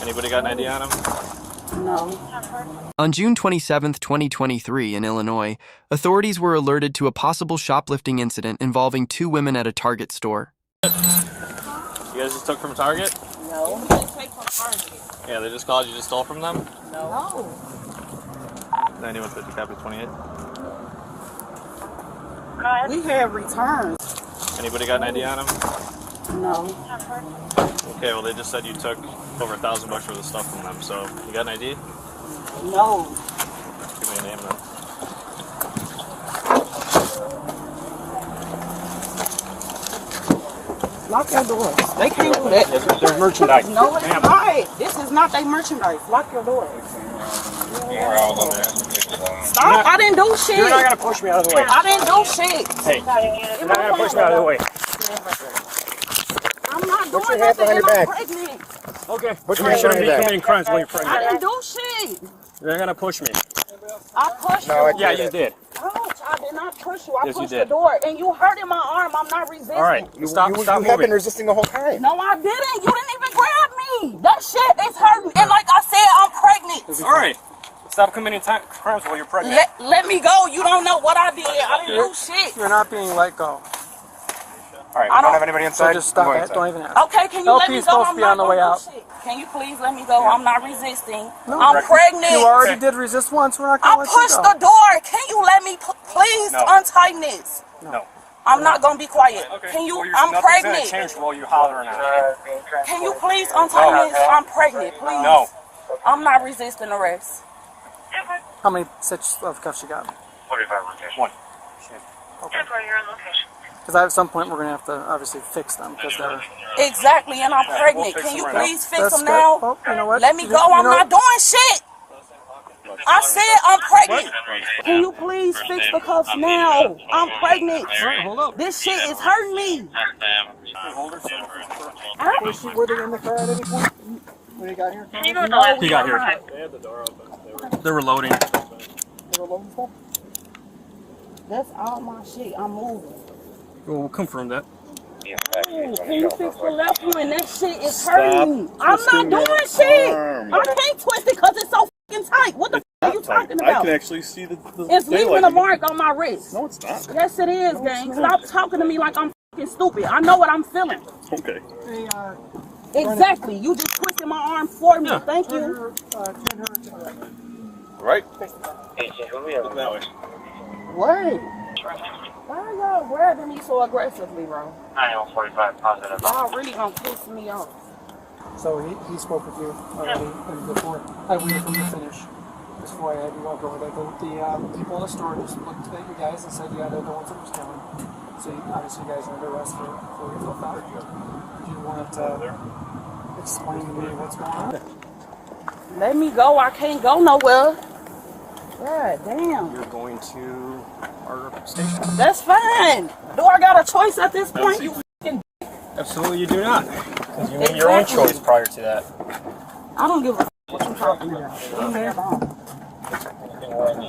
Anybody got an ID on him? No. On June 27, 2023, in Illinois, authorities were alerted to a possible shoplifting incident involving two women at a Target store. You guys just took from Target? No. We didn't take from Target. Yeah, they just called you, just stole from them? No. 9150 copy 28. We had returns. Anybody got an ID on him? No. Okay, well they just said you took over $1,000 worth of stuff from them, so you got an ID? No. Give me a name then. Lock your doors. They can't do that. There's merchandise. No, it's not. This is not their merchandise. Lock your doors. Stop. I didn't do shit. You're not going to push me out of the way. I didn't do shit. Hey, you're not going to push me out of the way. I'm not doing your hand nothing behind and your I'm back. pregnant. Okay. Put your hand behind your back. Committing crimes while you're I pregnant. didn't do shit. You're not going to push me. I pushed you. Yeah, you did. Ouch, I did not push you. I Yes, you pushed did. the door and you hurting my arm. I'm not resisting. All right. Stop You have moving. been resisting the whole time. No, I didn't. You didn't even grab me. That shit is hurting. And like I said, I'm pregnant. All right. Stop committing crimes while you're pregnant. Let me go. You don't know what I did. I didn't do shit. You're not being let go. All right, we don't have anybody inside. So just stop Go it. inside. Don't even ask. Okay, can you let me LP's go? supposed to I'm be on not the way gonna out. do shit. Can you please let me go? I'm not resisting. No, I'm pregnant. You already did resist once. We're not I going to let pushed you the go. door. Can you let me please No. untighten this? No. I'm not gonna be quiet. Can you? I'm Nothing's pregnant. going to change while you hollering at me. Can you please untighten this? I'm pregnant. Please. No. I'm not resisting arrest. How many sets of cuffs you got? 45 location. One. Because at some point we're going to have to obviously fix them because they're... Exactly, and I'm pregnant. fix Can you them right please fix That's them good. now? Oh, you know what? Let me You go. know- I'm not doing shit. I said I'm pregnant. Can you please fix the cuffs now? I'm pregnant. Hold up. This shit is hurting me. Were they in the car at any point when you got here? No, He got here. They had the door open. They were loading. They were loading stuff? that's all my shit. I'm moving. We'll confirm that. Ooh, can you fix the left one? That shit is hurting me. I'm not doing shit. I can't twist it because it's so fucking tight. What the f are you talking I about? can actually see the It's leaving daylight a again. mark on my wrist. No, it's not. Yes, it is, gang. Stop talking to me like I'm fucking stupid. I know what I'm feeling. Okay. Hey, Exactly. You just twisted my arm for me. Thank you. turn her to the right. Right? Look that way. What? Why are y'all grabbing me so aggressively, bro? 9145 positive. Y'all really gonna piss me off. So he spoke with you already and before I waited for you to finish. Before I had you walk over there, the people in the store just looked at you guys and said, yeah, they're the ones that were stealing. So obviously you guys are under arrest for your theft. Do you want to explain to me what's going on? Let me go. I can't go nowhere. God damn. You're going to our station. That's fine. Do I got a choice at this point? You fucking. Absolutely, you do not. Because you made your own choice prior to that. I don't give a what you talking about. Leave me alone.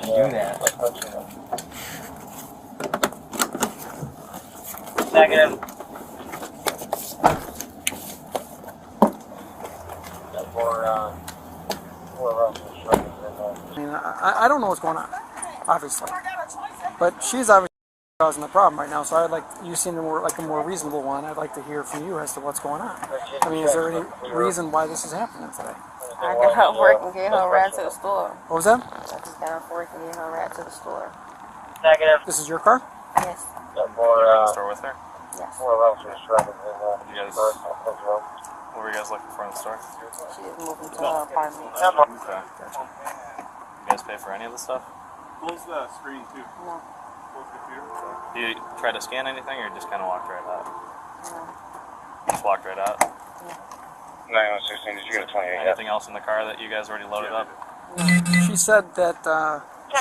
Do that. Negative. I mean, I don't know what's going on, obviously. But she's obviously causing the problem right now, so I'd like, you seem like a more reasonable one. I'd like to hear from you as to what's going on. I mean, is there any reason why this is happening today? I got off work and get her right to the store. What was that? I just got off work and get her right to the store. Negative. This is your car? Yes. Store with her? Yes. You guys, what were you guys looking for in the store? She is moving to her apartment. Okay. You guys pay for any of the stuff? Close the screen too. No. Close the computer. Do you try to scan anything or just kind of walked right out? No. Just walked right out? 9116, did you get a 28? Anything else in the car that you guys already loaded up? She said that,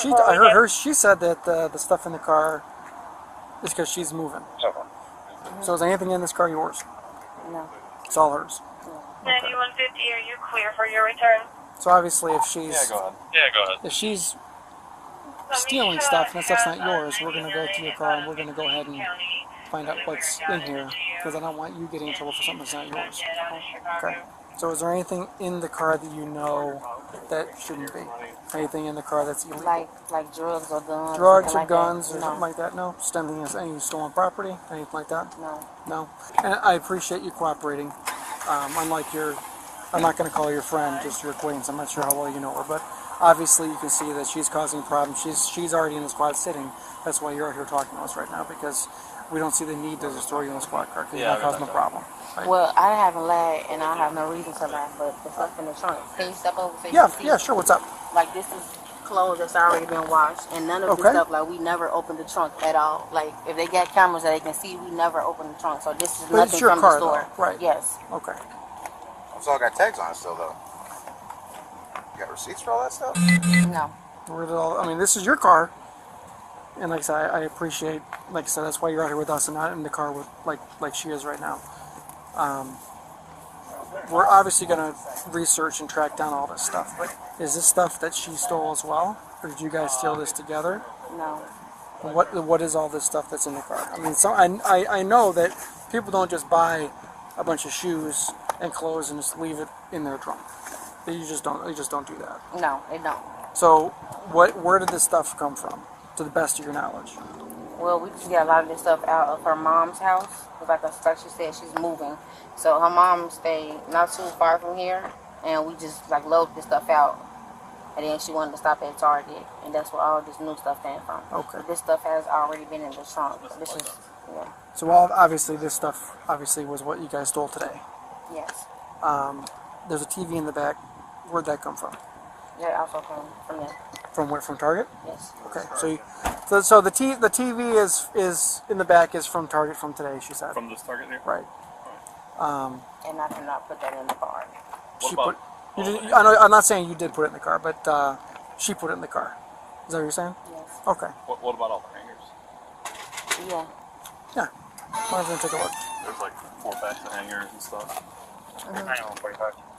she said that the stuff in the car is because she's moving. So is anything in this car yours? No. It's all hers. 9150, are you clear for your return? So obviously if she's... Yeah, go ahead. If she's stealing stuff and that stuff's not yours, we're going to go to your car and we're going to go ahead and find out what's in here, because I don't want you getting in trouble for something that's not yours. Okay. So is there anything in the car that you know that shouldn't be? Anything in the car that's illegal? Like drugs or guns. Drugs or like guns that. or No. something like that? No? Just anything, any stolen property? Anything like that? No. No? And I appreciate you cooperating. Unlike I'm not going to call her your friend, just your acquaintance. I'm not sure how well you know her, but obviously you can see that she's causing problems. She's already in the squad sitting. That's why you're out here talking to us right now, because we don't see the need to just throw you in the squad car because you're not causing a problem. Right? Well, I haven't lied, and I have no reason to lie, but the stuff in the trunk. Can you step over so you Yeah, can see? yeah, sure. What's up? Like, this is clothes that's already been washed, and none of this stuff, like, we never opened the trunk at all. Like, if they got cameras that they can see, we never opened the trunk. So this is But it's nothing your from car, the store. though, right? Yes. Okay. So I got tags on it still, though. You got receipts for all that stuff? No. Where did all? I mean, this is your car, and like I said, I appreciate. Like I said, that's why you're out here with us and not in the car with like she is right now. We're obviously going to research and track down all this stuff. But is this stuff that she stole as well, or did you guys steal this together? No. What is all this stuff that's in the car? I mean, I know that people don't just buy a bunch of shoes and clothes and just leave it in their trunk. They just don't do that. No, they don't. So, where did this stuff come from, to the best of your knowledge? Well, we just get a lot of this stuff out of her mom's house. Like she said, she's moving. So her mom stayed not too far from here, and we just like load this stuff out. And then she wanted to stop at Target, and that's where all this new stuff came from. Okay. But this stuff has already been in the trunk. This is, yeah. So, obviously, this stuff was what you guys stole today. Yes. There's a TV in the back. Where'd that come from? Yeah, also from there. From where? From Target? Yes. Okay. So the TV is in the back is from Target from today. She said. From this Target here? Right. And I cannot put that in the car. I'm not saying you did put it in the car, but she put it in the car. Is that what you're saying? Yes. Okay. What about all the hangers? Yeah. Yeah. Why don't we take a look? There's like 4 packs of hangers and stuff.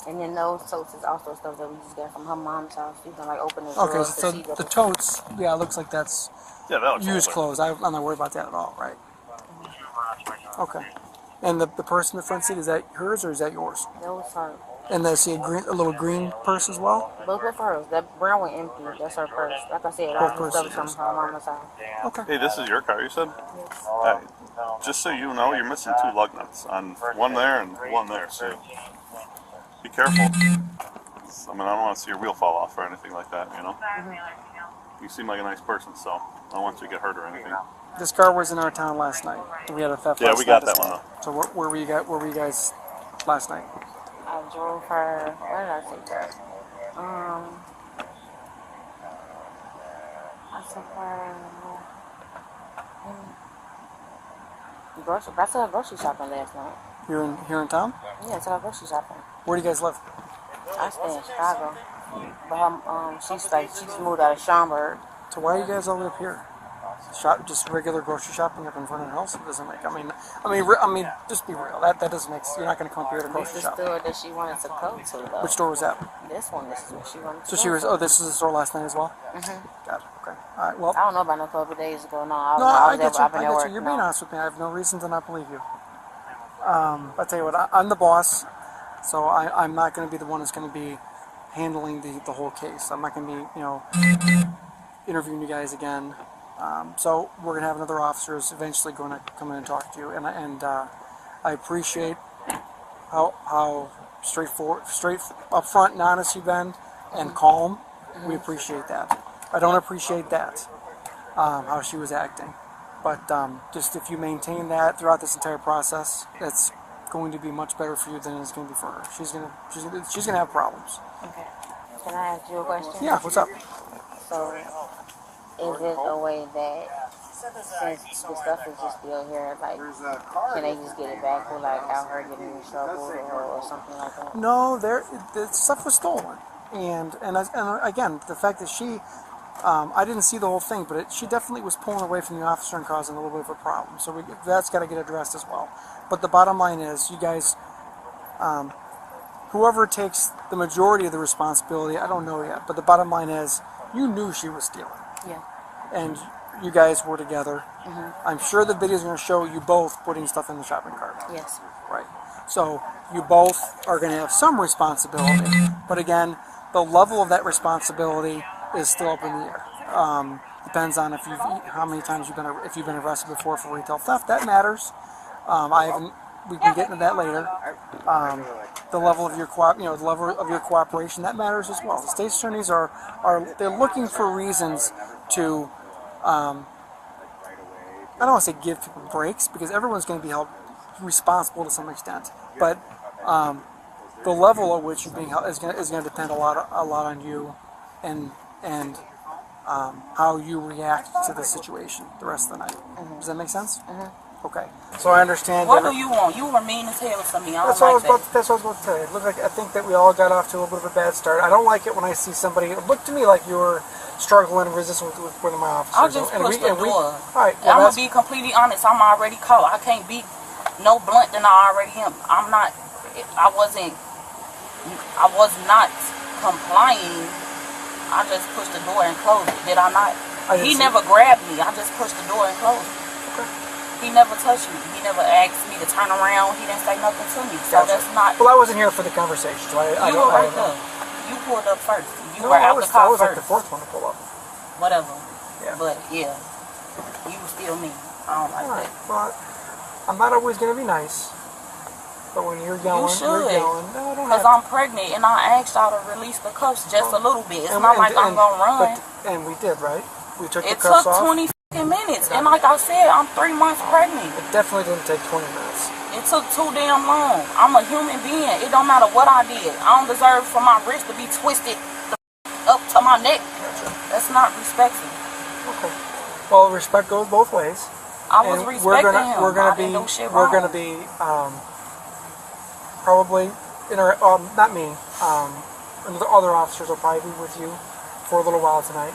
And then those totes is also stuff that we just got from her mom's house. You can like open the Okay, drawers so to see the totes, it looks like that's Yeah, that looks used older. clothes. I'm not worried about that at all, right? Okay. And the purse in the front seat, is that hers or is that yours? That was her. And I see a little green purse as well? Both of hers. That brown one empty. That's her purse. Like I said, all the stuff from her mama's house. Okay. Hey, this is your car, you said? Yes. Hey, just so you know, you're missing 2 lug nuts. On one there and one there, so be careful. I mean, I don't want to see your wheel fall off or anything like that, you know? You seem like a nice person, so I don't want you to get hurt or anything. This car was in our town last night. We had a theft. Yeah, last we got night as that one, well. So where were you guys last night? I drove her. Where did I take her? I took her. I took her grocery shopping last night. Here in town? Yeah, I took her grocery shopping. Where do you guys live? I stay in Chicago. But her, she's moved out of Schaumburg. So why are you guys all up here? Just regular grocery shopping up in front of the house? It doesn't make. I mean, just be real. That doesn't make. You're not going to come up here to This grocery is the shop. store that she wanted to go to, though. Which store was that? This one, this is what she wanted to So go she was. to. Oh, this is the store last night as well. Got it. Okay. All right. Well. I don't know about no couple of days ago. No, I get you. I've been I at get work. you. You're being honest with me. I have no reason to not believe you. I tell you what. I'm the boss, so I'm not going to be the one that's going to be handling the whole case. I'm not going to be, interviewing you guys again. So we're going to have another officer who's eventually going to come in and talk to you. And I appreciate how straight up front and honest you've been and calm. We appreciate that. I don't appreciate that, how she was acting. But just if you maintain that throughout this entire process, that's going to be much better for you than it's going to be for her. She's gonna have problems. Okay. Can I ask you a question? Yeah. What's up? So, is it a way that since the stuff is just still here, like, can they just get it back without her getting in trouble or something like that? No, the stuff was stolen, and again, the fact that she, I didn't see the whole thing, but she definitely was pulling away from the officer and causing a little bit of a problem. So that's got to get addressed as well. But the bottom line is, you guys, whoever takes the majority of the responsibility, I don't know yet, but the bottom line is, you knew she was stealing. Yeah. And you guys were together. I'm sure the video's going to show you both putting stuff in the shopping cart. Yes. Right. So you both are going to have some responsibility. But again, the level of that responsibility is still up in the air. Depends on how many times if you've been arrested before for retail theft. That matters. I haven't. We can get into that later. The level of your the level of your cooperation, that matters as well. The state's attorneys they're looking for reasons to. I don't want to say give people breaks, because everyone's going to be held responsible to some extent. But the level at which you're being held is going to depend a lot on you, and how you react to the situation the rest of the night. Does that make sense? Okay. So I understand. What do you want? You were mean as hell to me. That's what I was about to tell you. I think that we all got off to a little bit of a bad start. I don't like it when I see somebody. It looked to me like you were struggling and resisting with one of my officers. I'll just push the door. All right. I'm gonna be completely honest. I'm already caught. I can't be no blunt than I already am. I'm not. I was not complying. I just pushed the door and closed it. Did I not? He never grabbed me. I just pushed the door and closed it. Okay. He never touched me. He never asked me to turn around. He didn't say nothing to me. So that's not. Well, I wasn't here for the conversation. So I you don't, were right I don't there. You pulled up first. You No, were out the car I was first. like the fourth one to pull up. Whatever. Yeah. But yeah, you were still me. I don't like All right. that. Well, I'm not always going to be nice. But when you're yelling, You should. you're yelling. No, I don't Because have I'm pregnant and I asked y'all to release the cuffs just a little bit. It's not like I'm going to run. And we did, right? We took the It cuffs took off. 20 minutes. And like I said, I'm 3 months pregnant. It definitely didn't take 20 minutes. It took too damn long. I'm a human being. It don't matter what I did. I don't deserve for my wrist to be twisted up to my neck. Gotcha. That's not respectful. Okay. Well, respect goes both ways. I was And respecting him. We're gonna be probably not me. And the other officers will probably be with you for a little while tonight.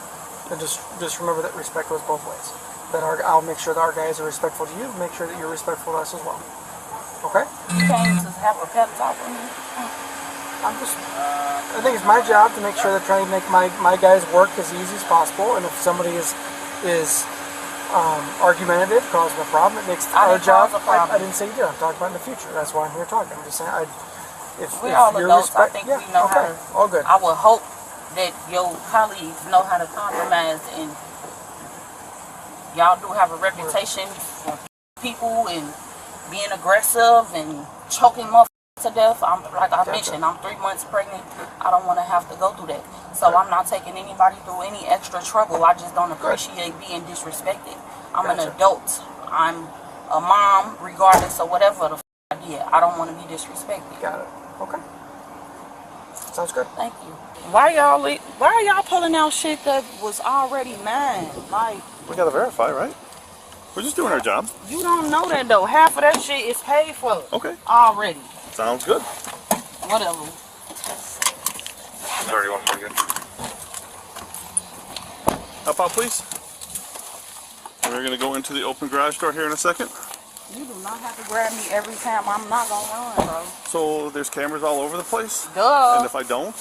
And just remember that respect goes both ways. I'll make sure that our guys are respectful to you. Make sure that you're respectful to us as well. Okay? You came to have a pep talk with me. I think it's my job to make sure that trying to make my guys work as easy as possible. And if somebody is argumentative, causing a problem, it makes our job. I didn't say you did. I'm talking about in the future. That's why I'm here talking. I'm just saying, we're all adults. I think we know how to. All good. I would hope that your colleagues know how to compromise, and y'all do have a reputation for people and being aggressive and choking motherfuckers to death. Like I mentioned, I'm 3 months pregnant. I don't want to have to go through that. So I'm not taking anybody through any extra trouble. I just don't appreciate being disrespected. I'm an adult. I'm a mom, regardless of whatever the f I did. I don't want to be disrespected. Got it. Okay. Sounds good. Thank you. Why are y'all pulling out shit that was already mine? Like, We gotta verify, right? We're just doing our job. you don't know that though. Half of that shit is paid for. Okay. Already. Sounds good. Whatever. 31 for good. Up out, please. We're gonna go into the open garage door here in a second. You do not have to grab me every time. I'm not gonna run, bro. So there's cameras all over the place. Duh. And if I don't,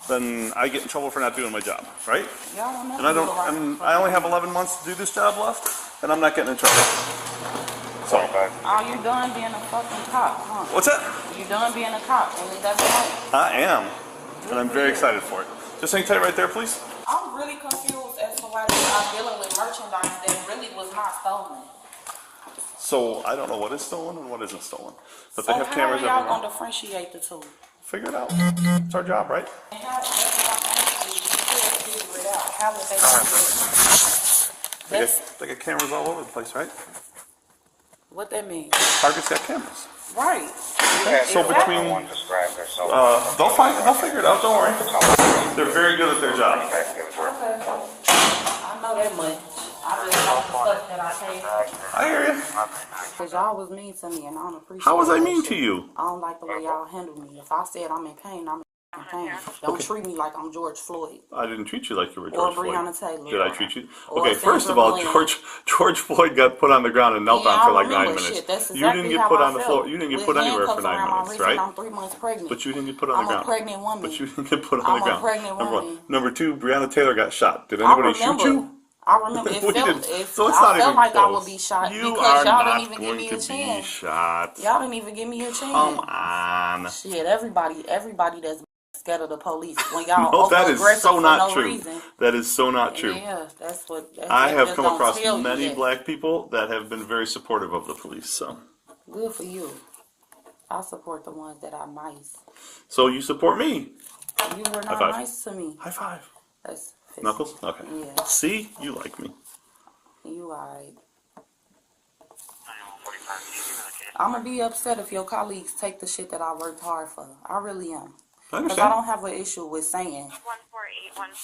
then I get in trouble for not doing my job, right? Y'all don't know. And I only have 11 months to do this job left, and I'm not getting in trouble. So. Are you done being a fucking cop, huh? What's that? You done being a cop, and it doesn't matter. I am, and I'm very excited for it. Just hang tight right there, please. I'm really confused as to why they are dealing with merchandise that really was not stolen. So I don't know what is stolen and what isn't stolen, but they have cameras How are y'all everywhere. gonna differentiate the two? Figure it out. It's our job, right? And how figure it out? How would they do it? They got cameras all over the place, right? What that mean? Target's got cameras. Right. So between, they'll figure it out. Don't worry. They're very good at their job. Okay. I know that much. I just like the stuff that I paid. I hear you. Cause y'all was mean to me and I don't appreciate it. How was I mean to you? I don't like the way y'all handle me. If I said I'm in pain, I'm in pain. Don't treat me like I'm George Floyd. I didn't treat you like you were Or George Floyd. Breonna Taylor. Did I treat you? Or Okay, first of all, George Floyd got put on the ground and knelt down for like 9 minutes. Shit. That's You exactly didn't get how put I on the felt. floor. You didn't get put anywhere for 9 minutes, right? I'm 3 months pregnant. But you didn't get put on the ground. I'm a pregnant woman. But you didn't get put on the I'm a ground. pregnant Number woman. one. Number two, Breonna Taylor got shot. Did anybody shoot you? I remember it We felt, didn't- it, so it's I not felt even like I close. would be shot You because are y'all not didn't even give going me to a be chance. shot. Y'all didn't even give me a chance. Come on. Shit, everybody that's scared of the police when y'all No, that over is aggressive so for not no true. reason. That is so not true. Yeah, that's what. I have just come don't across tell you many that. black people that have been very supportive of the police. So, Good for you. I support the ones that are nice. so you support me? You were High not five. nice to me. High five. That's fist. Knuckles? Okay. Yeah, See? You like me. you alright. I'm gonna be upset if your colleagues take the shit that I worked hard for. I really am. I Because I understand. don't have an issue with saying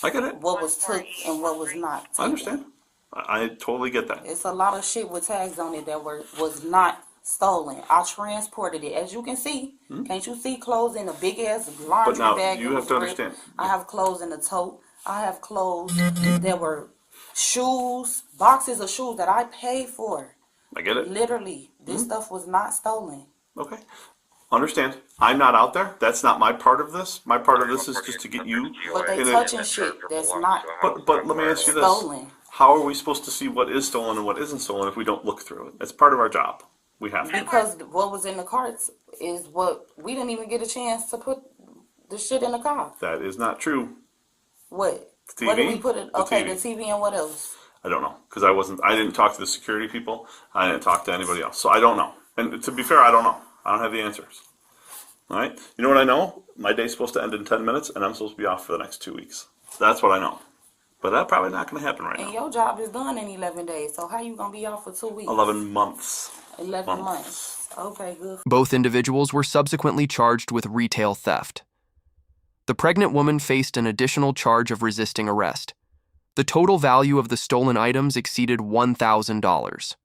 I get it. what was took and what was not taken. I understand. I totally get that. It's a lot of shit with tags on it that was not stolen. I transported it. As you can see, can't you see clothes in a big ass laundry But now, bag? you It have was to ripped. understand. I have clothes in the tote. I have clothes that were shoes, boxes of shoes that I paid for. I get it. Literally, this stuff was not stolen. Okay. Understand. I'm not out there. That's not my part of this. My part of this is just to get you But they in a... touching shit that's not But let me ask you this. stolen. How are we supposed to see what is stolen and what isn't stolen if we don't look through it? It's part of our job. We have to. Because what was in the carts is what we didn't even get a chance to put the shit in the car. That is not true. What? The What did TV? we put it? The Okay, TV. the TV and what else? I don't know because I didn't talk to the security people. I didn't talk to anybody else, so I don't know. And to be fair, I don't know. I don't have the answers. All right. You know what I know? My day's supposed to end in 10 minutes, and I'm supposed to be off for the next 2 weeks. That's what I know. But that's probably not going to happen right And now. your job is done in 11 days, so how you gonna be off for 2 weeks? 11 months. 11 months. Okay, good. Both individuals were subsequently charged with retail theft. The pregnant woman faced an additional charge of resisting arrest. The total value of the stolen items exceeded $1,000.